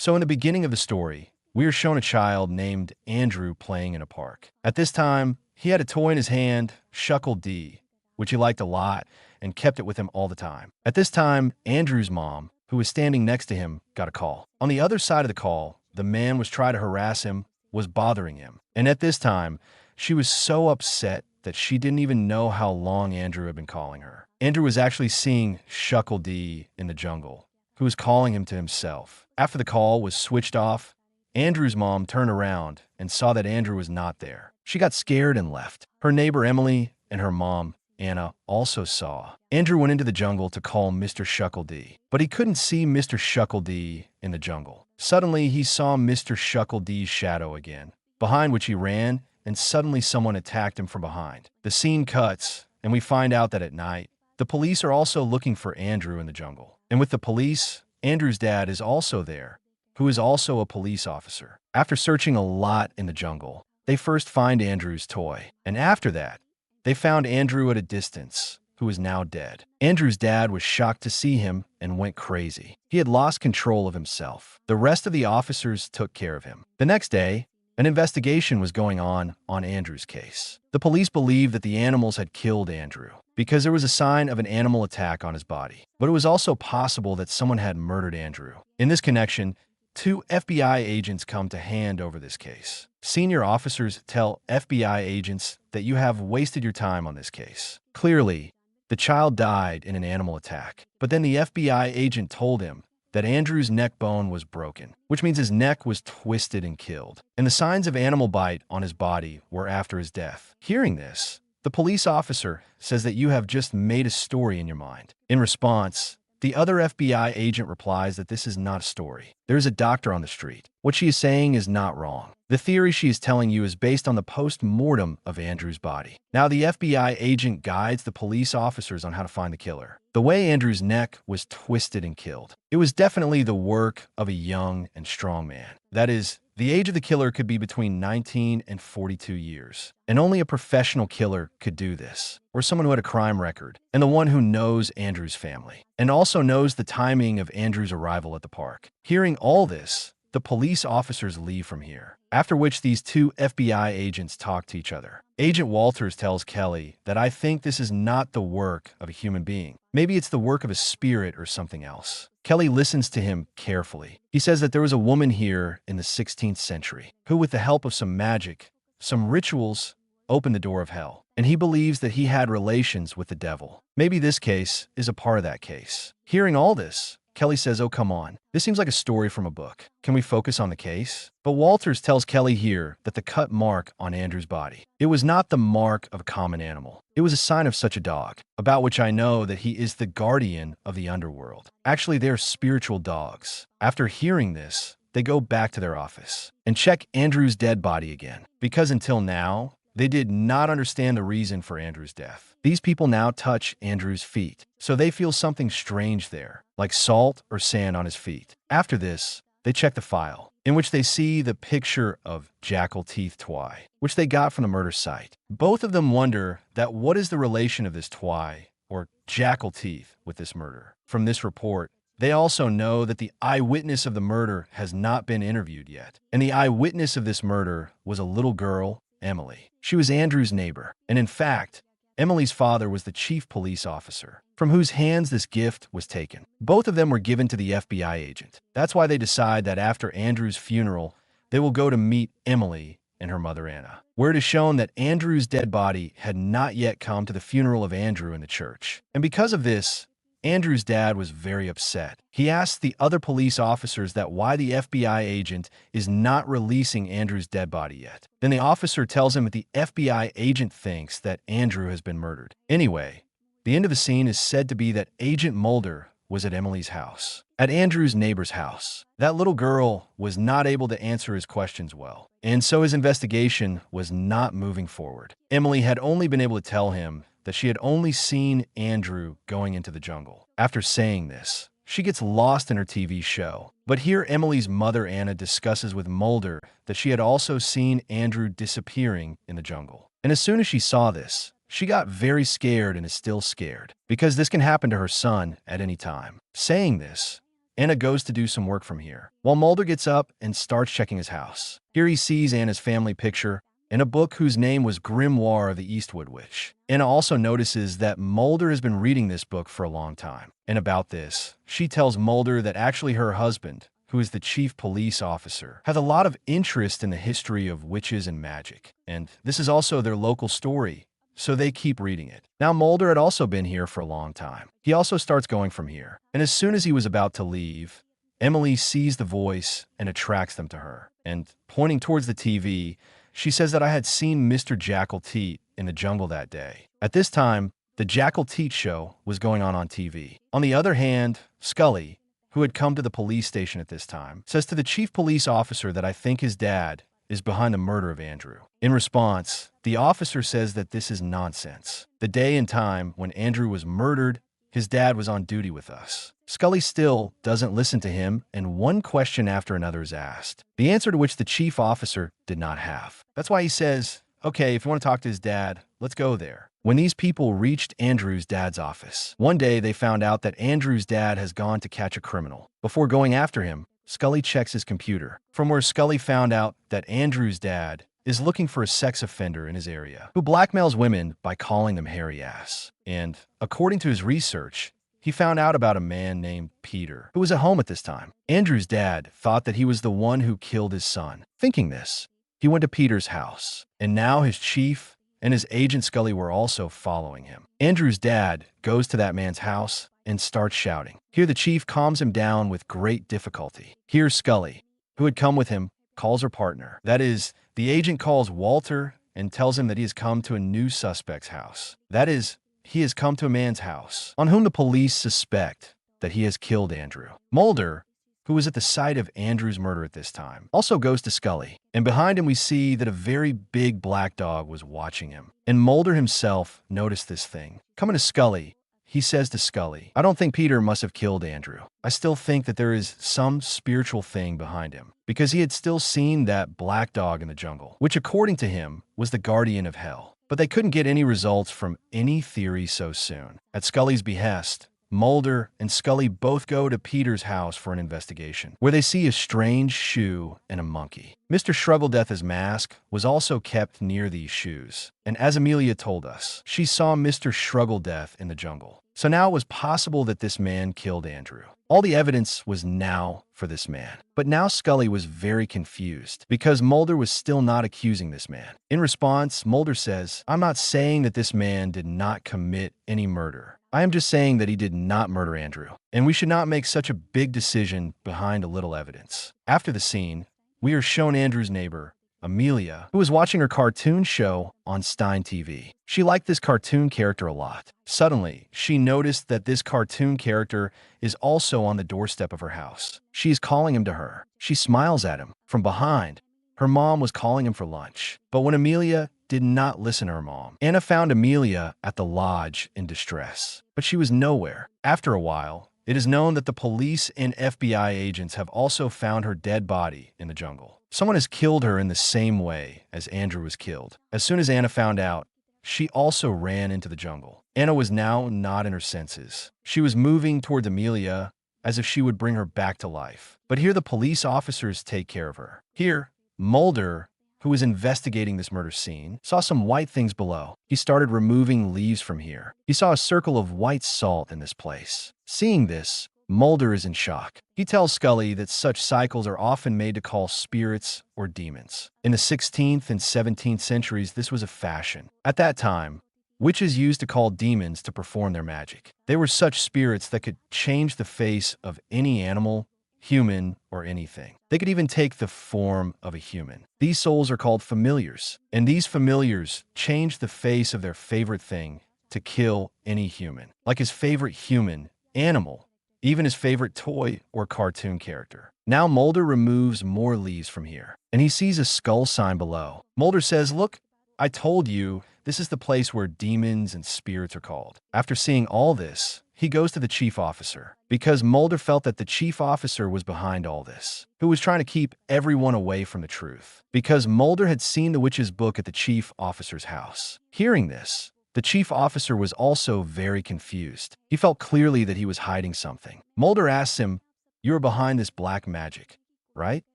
So in the beginning of the story, we are shown a child named Andrew playing in a park. At this time, he had a toy in his hand, Shuckle D, which he liked a lot and kept it with him all the time. At this time, Andrew's mom, who was standing next to him, got a call. On the other side of the call, the man was trying to harass him, was bothering him. And at this time, she was so upset that she didn't even know how long Andrew had been calling her. Andrew was actually seeing Shuckle D in the jungle, who was calling him to himself. After the call was switched off, Andrew's mom turned around and saw that Andrew was not there. She got scared and left. Her neighbor Emily and her mom, Anna, also saw. Andrew went into the jungle to call Mr. Shuckle D, but he couldn't see Mr. Shuckle D in the jungle. Suddenly, he saw Mr. Shuckle D's shadow again, behind which he ran, and suddenly someone attacked him from behind. The scene cuts, and we find out that at night, the police are also looking for Andrew in the jungle. And with the police, Andrew's dad is also there, who is also a police officer. After searching a lot in the jungle, they first find Andrew's toy, and after that, they found Andrew at a distance, who is now dead. Andrew's dad was shocked to see him and went crazy. He had lost control of himself. The rest of the officers took care of him. The next day, an investigation was going on Andrew's case. The police believed that the animals had killed Andrew because there was a sign of an animal attack on his body. But it was also possible that someone had murdered Andrew. In this connection, 2 FBI agents come to hand over this case. Senior officers tell FBI agents that you have wasted your time on this case. Clearly, the child died in an animal attack. But then the FBI agent told him that Andrew's neck bone was broken, which means his neck was twisted and killed. And the signs of animal bite on his body were after his death. Hearing this, the police officer says that you have just made a story in your mind. In response, the other FBI agent replies that this is not a story. There is a doctor on the street. What she is saying is not wrong. The theory she is telling you is based on the post-mortem of Andrew's body. Now, the FBI agent guides the police officers on how to find the killer. The way Andrew's neck was twisted and killed, it was definitely the work of a young and strong man. That is, the age of the killer could be between 19 and 42 years. And only a professional killer could do this, or someone who had a crime record, and the one who knows Andrew's family, and also knows the timing of Andrew's arrival at the park. Hearing all this, the police officers leave from here, after which these 2 FBI agents talk to each other. Agent Walters tells Kelly that I think this is not the work of a human being. Maybe it's the work of a spirit or something else. Kelly listens to him carefully. He says that there was a woman here in the 16th century who, with the help of some magic, some rituals, opened the door of hell. And he believes that he had relations with the devil. Maybe this case is a part of that case. Hearing all this, Kelly says, oh, come on. This seems like a story from a book. Can we focus on the case? But Walters tells Kelly here that the cut mark on Andrew's body, it was not the mark of a common animal. It was a sign of such a dog, about which I know that he is the guardian of the underworld. Actually, they're spiritual dogs. After hearing this, they go back to their office and check Andrew's dead body again, because until now, they did not understand the reason for Andrew's death. These people now touch Andrew's feet, so they feel something strange there, like salt or sand on his feet. After this, they check the file, in which they see the picture of jackal teeth twy, which they got from the murder site. Both of them wonder that what is the relation of this twy, or jackal teeth, with this murder. From this report, they also know that the eyewitness of the murder has not been interviewed yet, and the eyewitness of this murder was a little girl, Emily. She was Andrew's neighbor, and in fact, Emily's father was the chief police officer, from whose hands this gift was taken. Both of them were given to the FBI agent. That's why they decide that after Andrew's funeral, they will go to meet Emily and her mother Anna, where it is shown that Andrew's dead body had not yet come to the funeral of Andrew in the church. And because of this, Andrew's dad was very upset. He asked the other police officers that why the FBI agent is not releasing Andrew's dead body yet. Then the officer tells him that the FBI agent thinks that Andrew has been murdered. Anyway, the end of the scene is said to be that Agent Mulder was at Emily's house, at Andrew's neighbor's house. That little girl was not able to answer his questions well, and so his investigation was not moving forward. Emily had only been able to tell him that she had only seen Andrew going into the jungle. After saying this, she gets lost in her TV show. But here Emily's mother Anna discusses with Mulder that she had also seen Andrew disappearing in the jungle. And as soon as she saw this, she got very scared and is still scared, because this can happen to her son at any time. Saying this, Anna goes to do some work from here, while Mulder gets up and starts checking his house. Here he sees Anna's family picture in a book whose name was Grimoire of the Eastwood Witch. Anna also notices that Mulder has been reading this book for a long time. And about this, she tells Mulder that actually her husband, who is the chief police officer, has a lot of interest in the history of witches and magic. And this is also their local story, so they keep reading it. Now Mulder had also been here for a long time. He also starts going from here. And as soon as he was about to leave, Emily sees the voice and attracts them to her. And pointing towards the TV, she says that I had seen Mr. Jackal Teat in the jungle that day. At this time, the Jackal Teat show was going on TV. On the other hand, Scully, who had come to the police station at this time, says to the chief police officer that I think his dad is behind the murder of Andrew. In response, the officer says that this is nonsense. The day and time when Andrew was murdered, his dad was on duty with us. Scully still doesn't listen to him, and one question after another is asked, the answer to which the chief officer did not have. That's why he says, okay, if you want to talk to his dad, let's go there. When these people reached Andrew's dad's office, one day they found out that Andrew's dad has gone to catch a criminal. Before going after him, Scully checks his computer, from where Scully found out that Andrew's dad is looking for a sex offender in his area who blackmails women by calling them hairy ass. And according to his research, he found out about a man named Peter, who was at home at this time. Andrew's dad thought that he was the one who killed his son. Thinking this, he went to Peter's house, and now his chief and his agent Scully were also following him. Andrew's dad goes to that man's house and starts shouting. Here the chief calms him down with great difficulty. Here Scully, who had come with him, calls her partner. That is, the agent calls Walter and tells him that he has come to a new suspect's house. That is, he has come to a man's house on whom the police suspect that he has killed Andrew. Mulder, who was at the site of Andrew's murder at this time, also goes to Scully. And behind him we see that a very big black dog was watching him. And Mulder himself noticed this thing. Coming to Scully, he says to Scully, I don't think Peter must have killed Andrew. I still think that there is some spiritual thing behind him, because he had still seen that black dog in the jungle, which according to him was the guardian of hell. But they couldn't get any results from any theory so soon. At Scully's behest, Mulder and Scully both go to Peter's house for an investigation, where they see a strange shoe and a monkey. Mr. Shruggledeath's mask was also kept near these shoes, and as Amelia told us, she saw Mr. Shruggledeath in the jungle. So now it was possible that this man killed Andrew. All the evidence was now for this man. But now Scully was very confused because Mulder was still not accusing this man. In response, Mulder says, I'm not saying that this man did not commit any murder. I am just saying that he did not murder Andrew, and we should not make such a big decision behind a little evidence. After the scene, we are shown Andrew's neighbor, Amelia, who was watching her cartoon show on Stein TV. She liked this cartoon character a lot. Suddenly, she noticed that this cartoon character is also on the doorstep of her house. She is calling him to her. She smiles at him. From behind, her mom was calling him for lunch. But when Amelia did not listen to her mom, Anna found Amelia at the lodge in distress. But she was nowhere. After a while, it is known that the police and FBI agents have also found her dead body in the jungle. Someone has killed her in the same way as Andrew was killed. As soon as Anna found out, she also ran into the jungle. Anna was now not in her senses. She was moving towards Amelia as if she would bring her back to life. But here the police officers take care of her. Here, Mulder, who was investigating this murder scene, saw some white things below. He started removing leaves from here. He saw a circle of white salt in this place. Seeing this, Mulder is in shock. He tells Scully that such cycles are often made to call spirits or demons. In the 16th and 17th centuries, this was a fashion. At that time, witches used to call demons to perform their magic. They were such spirits that could change the face of any animal, human, or anything. They could even take the form of a human. These souls are called familiars, and these familiars change the face of their favorite thing to kill any human, like his favorite human, animal, even his favorite toy or cartoon character. Now Mulder removes more leaves from here, and he sees a skull sign below. Mulder says, look, I told you, this is the place where demons and spirits are called. After seeing all this, he goes to the chief officer, because Mulder felt that the chief officer was behind all this, who was trying to keep everyone away from the truth, because Mulder had seen the witch's book at the chief officer's house. Hearing this, the chief officer was also very confused. He felt clearly that he was hiding something. Mulder asks him, You are behind this black magic, right?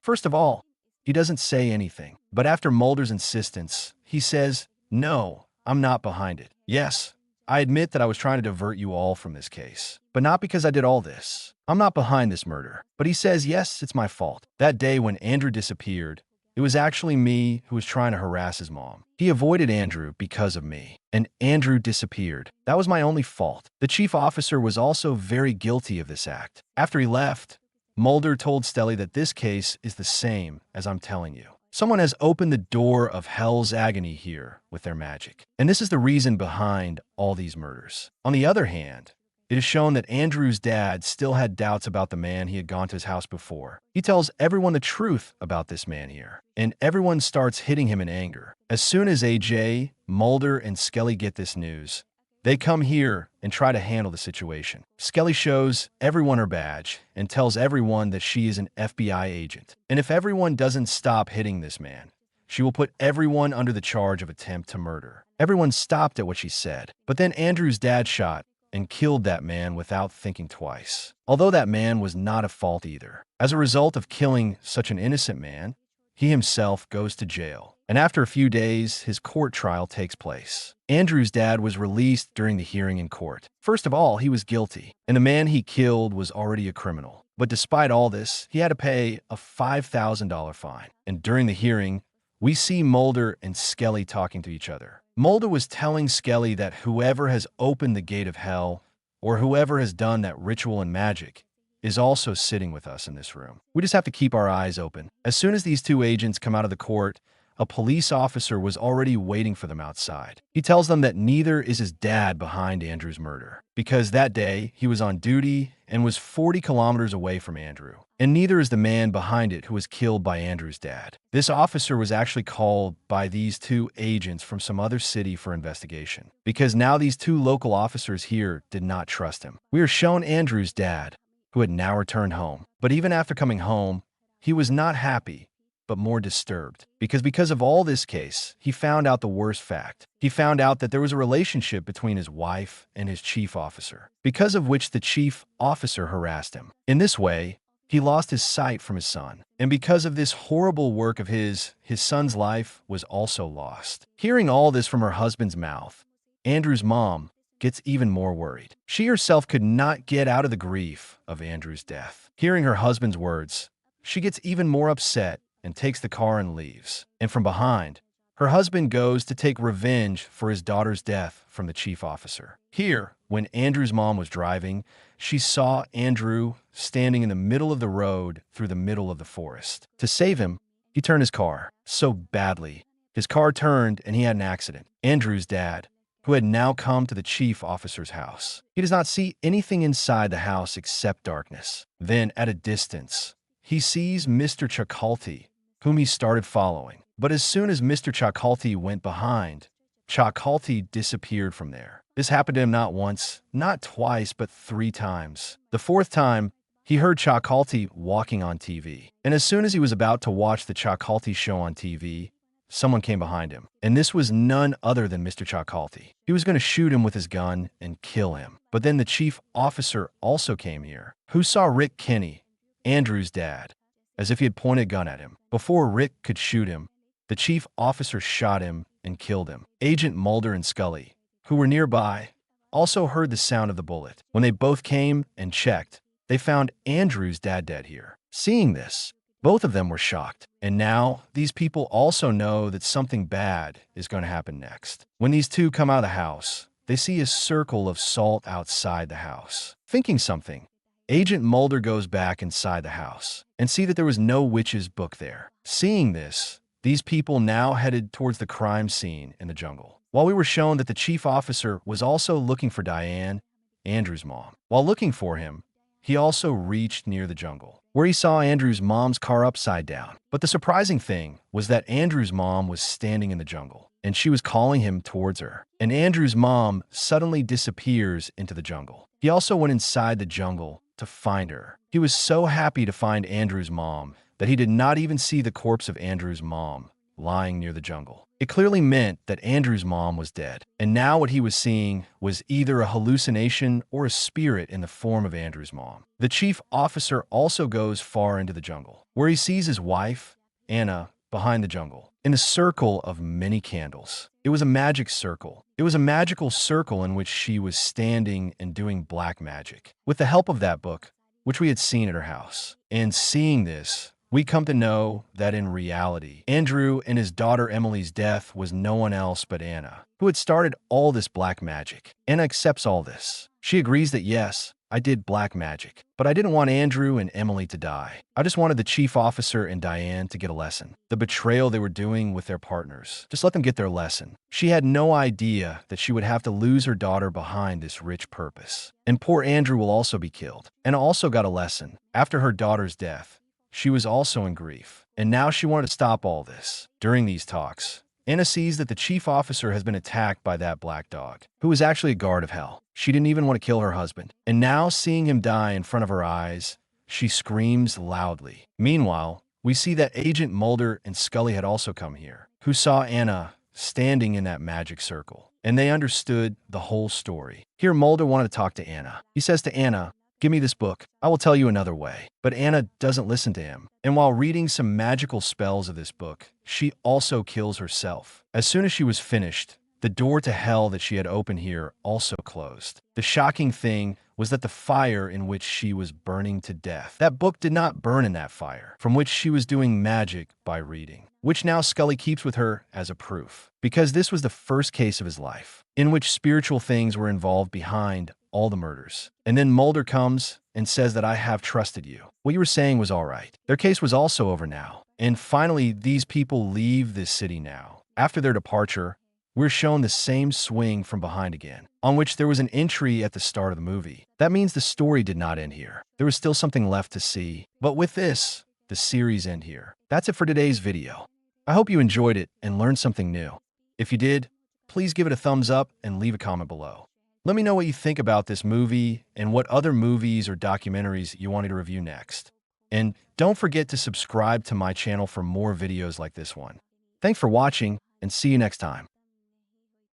First of all, he doesn't say anything. But after Mulder's insistence, he says, "No, I'm not behind it. Yes, I admit that I was trying to divert you all from this case, but not because I did all this. I'm not behind this murder." But he says, "Yes, it's my fault. That day when Andrew disappeared, it was actually me who was trying to harass his mom. He avoided Andrew because of me, and Andrew disappeared. That was my only fault." The chief officer was also very guilty of this act. After he left, Mulder told Scully that this case is the same as I'm telling you. Someone has opened the door of hell's agony here with their magic, and this is the reason behind all these murders. On the other hand, it is shown that Andrew's dad still had doubts about the man he had gone to his house before. He tells everyone the truth about this man here, and everyone starts hitting him in anger. As soon as AJ, Mulder, and Scully get this news, they come here and try to handle the situation. Scully shows everyone her badge and tells everyone that she is an FBI agent. And if everyone doesn't stop hitting this man, she will put everyone under the charge of attempt to murder. Everyone stopped at what she said, but then Andrew's dad shot and killed that man without thinking twice. Although that man was not at fault either. As a result of killing such an innocent man, he himself goes to jail. And after a few days, his court trial takes place. Andrew's dad was released during the hearing in court. First of all, he was guilty, and the man he killed was already a criminal. But despite all this, he had to pay a $5,000 fine. And during the hearing, we see Mulder and Scully talking to each other. Mulder was telling Scully that whoever has opened the gate of hell, or whoever has done that ritual and magic, is also sitting with us in this room. We just have to keep our eyes open. As soon as these two agents come out of the court, a police officer was already waiting for them outside. He tells them that neither is his dad behind Andrew's murder, because that day he was on duty and was 40 kilometers away from Andrew. And neither is the man behind it who was killed by Andrew's dad. This officer was actually called by these two agents from some other city for investigation, because now these two local officers here did not trust him. We are shown Andrew's dad, who had now returned home. But even after coming home, he was not happy, but more disturbed. Because of all this case, he found out the worst fact. He found out that there was a relationship between his wife and his chief officer, because of which the chief officer harassed him. In this way, he lost his sight from his son. And because of this horrible work of his son's life was also lost. Hearing all this from her husband's mouth, Andrew's mom gets even more worried. She herself could not get out of the grief of Andrew's death. Hearing her husband's words, she gets even more upset and takes the car and leaves. And from behind, her husband goes to take revenge for his daughter's death from the chief officer. Here, when Andrew's mom was driving, she saw Andrew standing in the middle of the road through the middle of the forest. To save him, he turned his car so badly. His car turned and he had an accident. Andrew's dad, who had now come to the chief officer's house. He does not see anything inside the house except darkness. Then, at a distance, he sees Mr. Chakalti, whom he started following. But as soon as Mr. Chakalti went behind, Chakalti disappeared from there. This happened to him not once, not twice, but 3 times. The 4th time, he heard Chakalti walking on TV. And as soon as he was about to watch the Chakalti show on TV, someone came behind him. And this was none other than Mr. Chakalti. He was going to shoot him with his gun and kill him. But then the chief officer also came here, who saw Rick Kinney, Andrew's dad, as if he had pointed a gun at him. Before Rick could shoot him, the chief officer shot him and killed him. Agent Mulder and Scully, who were nearby, also heard the sound of the bullet. When they both came and checked, they found Andrew's dad dead here. Seeing this, both of them were shocked. And now, these people also know that something bad is going to happen next. When these two come out of the house, they see a circle of salt outside the house. Thinking something, Agent Mulder goes back inside the house and see that there was no witch's book there. Seeing this, these people now headed towards the crime scene in the jungle. While we were shown that the chief officer was also looking for Diane, Andrew's mom. While looking for him, he also reached near the jungle, where he saw Andrew's mom's car upside down. But the surprising thing was that Andrew's mom was standing in the jungle, and she was calling him towards her. And Andrew's mom suddenly disappears into the jungle. He also went inside the jungle to find her. He was so happy to find Andrew's mom that he did not even see the corpse of Andrew's mom lying near the jungle. It clearly meant that Andrew's mom was dead, and now what he was seeing was either a hallucination or a spirit in the form of Andrew's mom. The chief officer also goes far into the jungle, where he sees his wife, Anna, behind the jungle, in a circle of many candles. It was a magic circle. It was a magical circle in which she was standing and doing black magic, with the help of that book, which we had seen at her house. And seeing this, we come to know that in reality, Andrew and his daughter Emily's death was no one else but Anna, who had started all this black magic. Anna accepts all this. She agrees that yes, I did black magic, but I didn't want Andrew and Emily to die. I just wanted the chief officer and Diane to get a lesson. The betrayal they were doing with their partners. Just let them get their lesson. She had no idea that she would have to lose her daughter behind this rich purpose. And poor Andrew will also be killed. Anna also got a lesson. After her daughter's death, she was also in grief, and now she wanted to stop all this. During these talks, Anna sees that the chief officer has been attacked by that black dog, who was actually a guard of hell. She didn't even want to kill her husband, and now seeing him die in front of her eyes, she screams loudly. Meanwhile, we see that Agent Mulder and Scully had also come here, who saw Anna standing in that magic circle, and they understood the whole story. Here, Mulder wanted to talk to Anna. He says to Anna, "Give me this book. I will tell you another way." But Anna doesn't listen to him. And while reading some magical spells of this book, she also kills herself. As soon as she was finished, the door to hell that she had opened here also closed. The shocking thing was that the fire in which she was burning to death, that book did not burn in that fire, from which she was doing magic by reading, which now Scully keeps with her as a proof. Because this was the first case of his life, in which spiritual things were involved behind all the murders. And then Mulder comes and says that I have trusted you. What you were saying was all right. Their case was also over now. And finally, these people leave this city now. After their departure, we're shown the same swing from behind again, on which there was an entry at the start of the movie. That means the story did not end here. There was still something left to see. But with this, the series ends here. That's it for today's video. I hope you enjoyed it and learned something new. If you did, please give it a thumbs up and leave a comment below. Let me know what you think about this movie and what other movies or documentaries you want me to review next. And don't forget to subscribe to my channel for more videos like this one. Thanks for watching, and see you next time.